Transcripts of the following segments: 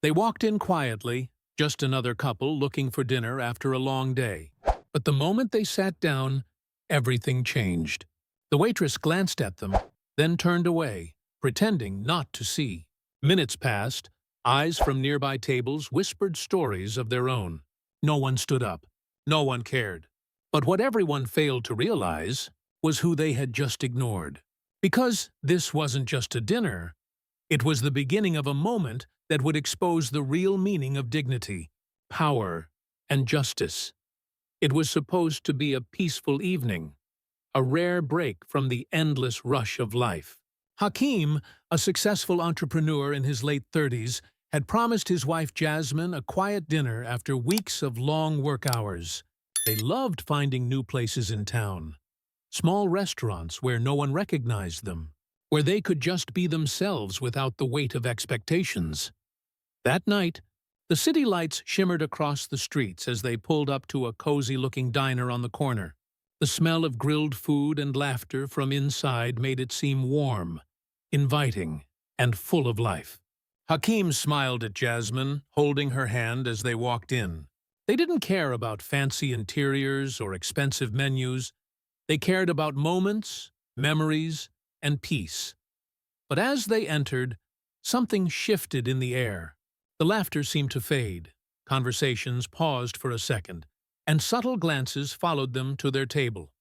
They walked in quietly, just another couple looking for dinner after a long day. But the moment they sat down, everything changed. The waitress glanced at them, then turned away, pretending not to see. Minutes passed. Eyes from nearby tables whispered stories of their own. No one stood up. No one cared. But what everyone failed to realize was who they had just ignored. Because this wasn't just a dinner, it was the beginning of a moment that would expose the real meaning of dignity, power, and justice. It was supposed to be a peaceful evening, a rare break from the endless rush of life. Hakeem, a successful entrepreneur in his late 30s, had promised his wife Jasmine a quiet dinner after weeks of long work hours. They loved finding new places in town, small restaurants where no one recognized them, where they could just be themselves without the weight of expectations. That night, the city lights shimmered across the streets as they pulled up to a cozy-looking diner on the corner. The smell of grilled food and laughter from inside made it seem warm, inviting, and full of life. Hakeem smiled at Jasmine, holding her hand as they walked in. They didn't care about fancy interiors or expensive menus. They cared about moments, memories, and peace. But as they entered, something shifted in the air. The laughter seemed to fade. Conversations paused for a second, and subtle glances followed them to their table.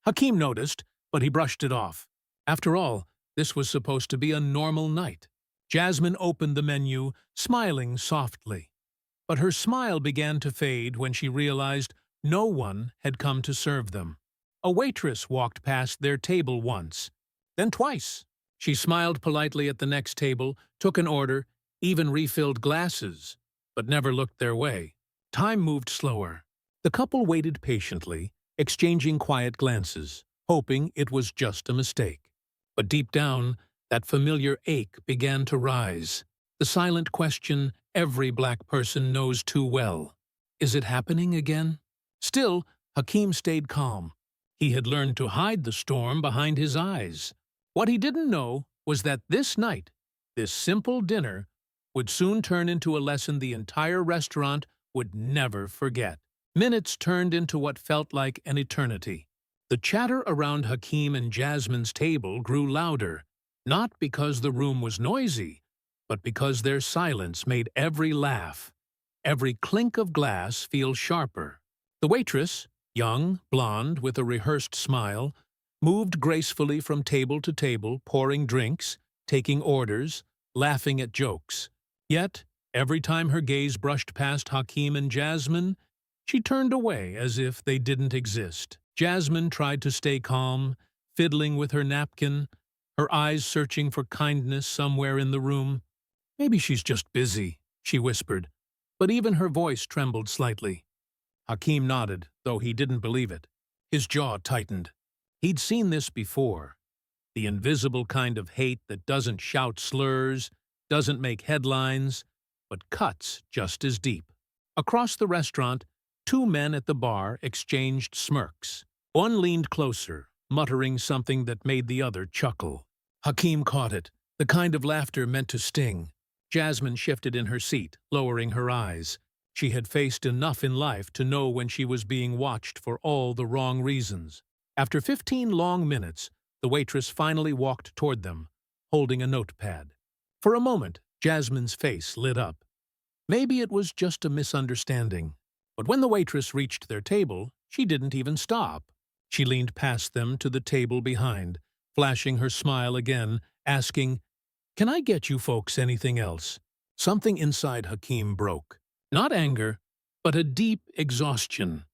Hakeem noticed, but he brushed it off. After all, this was supposed to be a normal night. Jasmine opened the menu, smiling softly. But her smile began to fade when she realized no one had come to serve them. A waitress walked past their table once, then twice. She smiled politely at the next table, took an order, even refilled glasses, but never looked their way. Time moved slower. The couple waited patiently, exchanging quiet glances, hoping it was just a mistake. But deep down, that familiar ache began to rise. The silent question every black person knows too well. Is it happening again? Still, Hakeem stayed calm. He had learned to hide the storm behind his eyes. What he didn't know was that this night, this simple dinner, would soon turn into a lesson the entire restaurant would never forget. Minutes turned into what felt like an eternity. The chatter around Hakeem and Jasmine's table grew louder, not because the room was noisy, but because their silence made every laugh, every clink of glass feel sharper. The waitress, young, blonde, with a rehearsed smile, moved gracefully from table to table, pouring drinks, taking orders, laughing at jokes. Yet, every time her gaze brushed past Hakeem and Jasmine, she turned away as if they didn't exist. Jasmine tried to stay calm, fiddling with her napkin, her eyes searching for kindness somewhere in the room. "Maybe she's just busy," she whispered, but even her voice trembled slightly. Hakeem nodded, though he didn't believe it. His jaw tightened. He'd seen this before. The invisible kind of hate that doesn't shout slurs, doesn't make headlines, but cuts just as deep. Across the restaurant, two men at the bar exchanged smirks. One leaned closer, muttering something that made the other chuckle. Hakeem caught it, the kind of laughter meant to sting. Jasmine shifted in her seat, lowering her eyes. She had faced enough in life to know when she was being watched for all the wrong reasons. After 15 long minutes, the waitress finally walked toward them, holding a notepad. For a moment, Jasmine's face lit up. Maybe it was just a misunderstanding. But when the waitress reached their table, she didn't even stop. She leaned past them to the table behind, flashing her smile again, asking, "Can I get you folks anything else?" Something inside Hakeem broke. Not anger, but a deep exhaustion.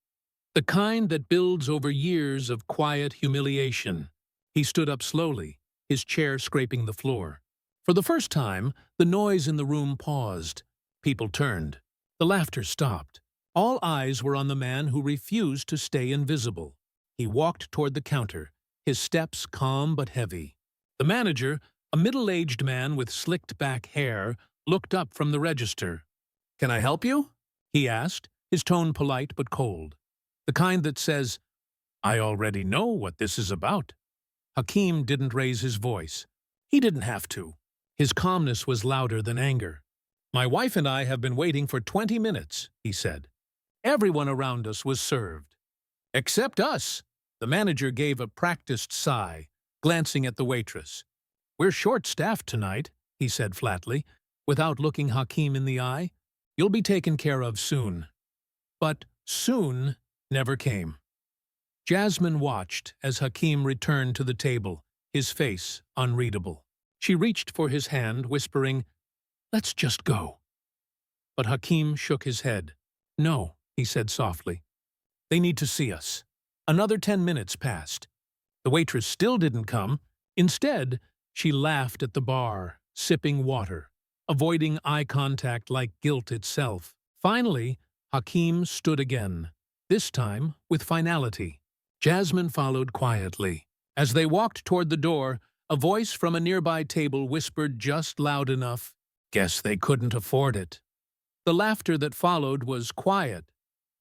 The kind that builds over years of quiet humiliation. He stood up slowly, his chair scraping the floor. For the first time, the noise in the room paused. People turned. The laughter stopped. All eyes were on the man who refused to stay invisible. He walked toward the counter, his steps calm but heavy. The manager, a middle-aged man with slicked-back hair, looked up from the register. "Can I help you?" he asked, his tone polite but cold. The kind that says, "I already know what this is about." Hakeem didn't raise his voice. He didn't have to. His calmness was louder than anger. "My wife and I have been waiting for 20 minutes," he said. "Everyone around us was served. Except us." The manager gave a practiced sigh, glancing at the waitress. "We're short-staffed tonight," he said flatly, without looking Hakim in the eye. "You'll be taken care of soon." But soon never came. Jasmine watched as Hakim returned to the table, his face unreadable. She reached for his hand, whispering, "Let's just go." But Hakim shook his head. "No," he said softly. "They need to see us." Another 10 minutes passed. The waitress still didn't come. Instead, she laughed at the bar, sipping water, avoiding eye contact like guilt itself. Finally, Hakim stood again, this time with finality. Jasmine followed quietly. As they walked toward the door, a voice from a nearby table whispered just loud enough, "Guess they couldn't afford it." The laughter that followed was quiet,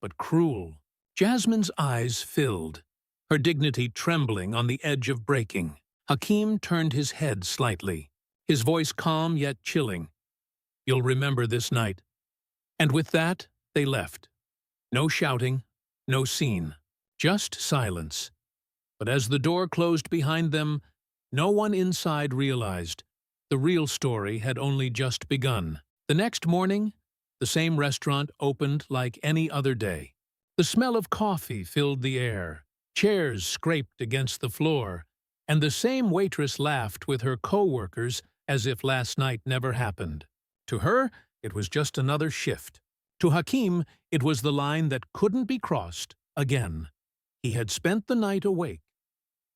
but cruel. Jasmine's eyes filled, her dignity trembling on the edge of breaking. Hakim turned his head slightly, his voice calm yet chilling. "You'll remember this night." And with that, they left. No shouting, no scene, just silence. But as the door closed behind them, no one inside realized the real story had only just begun. The next morning, the same restaurant opened like any other day. The smell of coffee filled the air, chairs scraped against the floor, and the same waitress laughed with her co-workers as if last night never happened. To her, it was just another shift. To Hakim, it was the line that couldn't be crossed again. He had spent the night awake,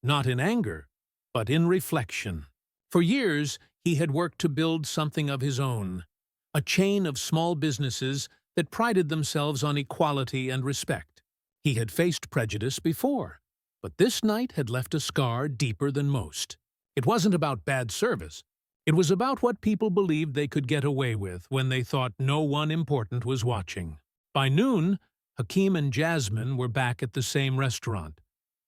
not in anger, but in reflection. For years, he had worked to build something of his own, a chain of small businesses that prided themselves on equality and respect. He had faced prejudice before, but this night had left a scar deeper than most. It wasn't about bad service. It was about what people believed they could get away with when they thought no one important was watching. By noon, Hakim and Jasmine were back at the same restaurant,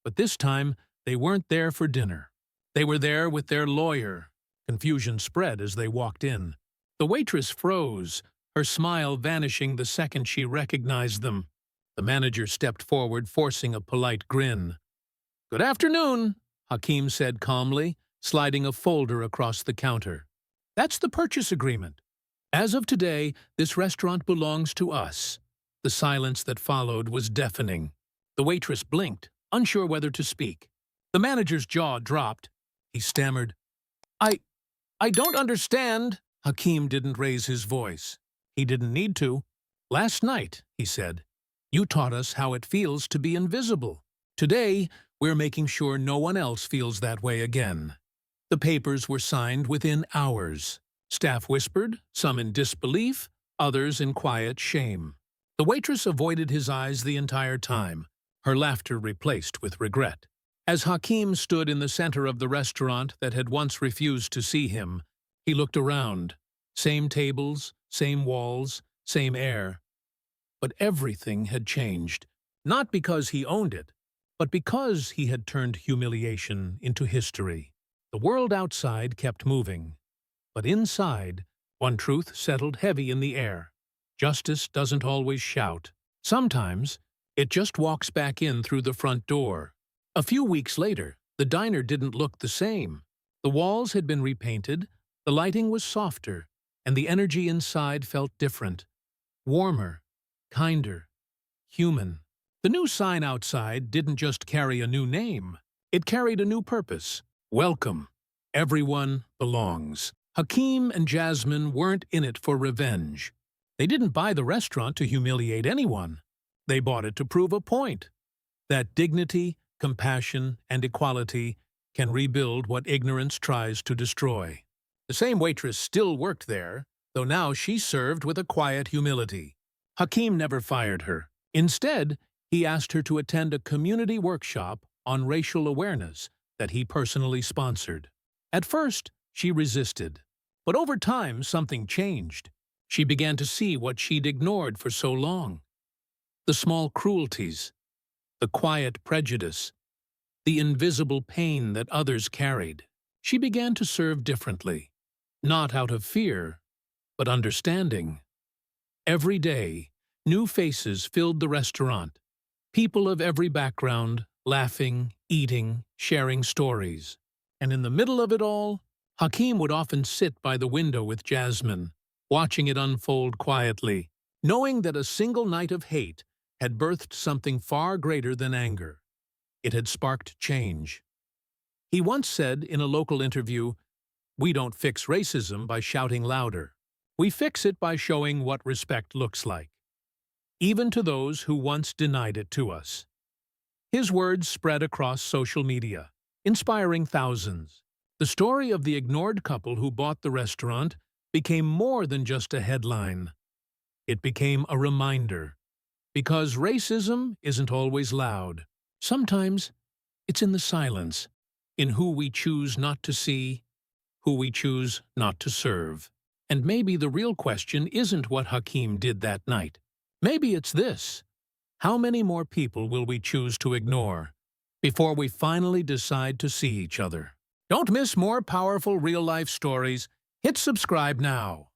but this time they weren't there for dinner. They were there with their lawyer. Confusion spread as they walked in. The waitress froze, her smile vanishing the second she recognized them. The manager stepped forward, forcing a polite grin. "Good afternoon," Hakim said calmly, sliding a folder across the counter. "That's the purchase agreement. As of today, this restaurant belongs to us." The silence that followed was deafening. The waitress blinked, unsure whether to speak. The manager's jaw dropped. He stammered, I don't understand." Hakim didn't raise his voice. He didn't need to. "Last night," he said, "you taught us how it feels to be invisible. Today, we're making sure no one else feels that way again." The papers were signed within hours. Staff whispered, some in disbelief, others in quiet shame. The waitress avoided his eyes the entire time, her laughter replaced with regret. As Hakim stood in the center of the restaurant that had once refused to see him, he looked around. Same tables, same walls, same air. But everything had changed, not because he owned it, but because he had turned humiliation into history. The world outside kept moving, but inside, one truth settled heavy in the air. Justice doesn't always shout. Sometimes, it just walks back in through the front door. A few weeks later, the diner didn't look the same. The walls had been repainted, the lighting was softer, and the energy inside felt different. Warmer, kinder, human. The new sign outside didn't just carry a new name. It carried a new purpose. Welcome. Everyone belongs. Hakim and Jasmine weren't in it for revenge. They didn't buy the restaurant to humiliate anyone. They bought it to prove a point. That dignity, compassion, and equality can rebuild what ignorance tries to destroy. The same waitress still worked there, though now she served with a quiet humility. Hakim never fired her. Instead, he asked her to attend a community workshop on racial awareness that he personally sponsored. At first, she resisted. But over time, something changed. She began to see what she'd ignored for so long. The small cruelties, the quiet prejudice, the invisible pain that others carried. She began to serve differently, not out of fear, but understanding. Every day, new faces filled the restaurant. People of every background, laughing, eating, sharing stories. And in the middle of it all, Hakeem would often sit by the window with Jasmine, watching it unfold quietly, knowing that a single night of hate had birthed something far greater than anger. It had sparked change. He once said in a local interview, "We don't fix racism by shouting louder. We fix it by showing what respect looks like, even to those who once denied it to us." His words spread across social media, inspiring thousands. The story of the ignored couple who bought the restaurant became more than just a headline. It became a reminder. Because racism isn't always loud. Sometimes it's in the silence, in who we choose not to see, who we choose not to serve. And maybe the real question isn't what Hakeem did that night. Maybe it's this: how many more people will we choose to ignore before we finally decide to see each other? Don't miss more powerful real-life stories. Hit subscribe now.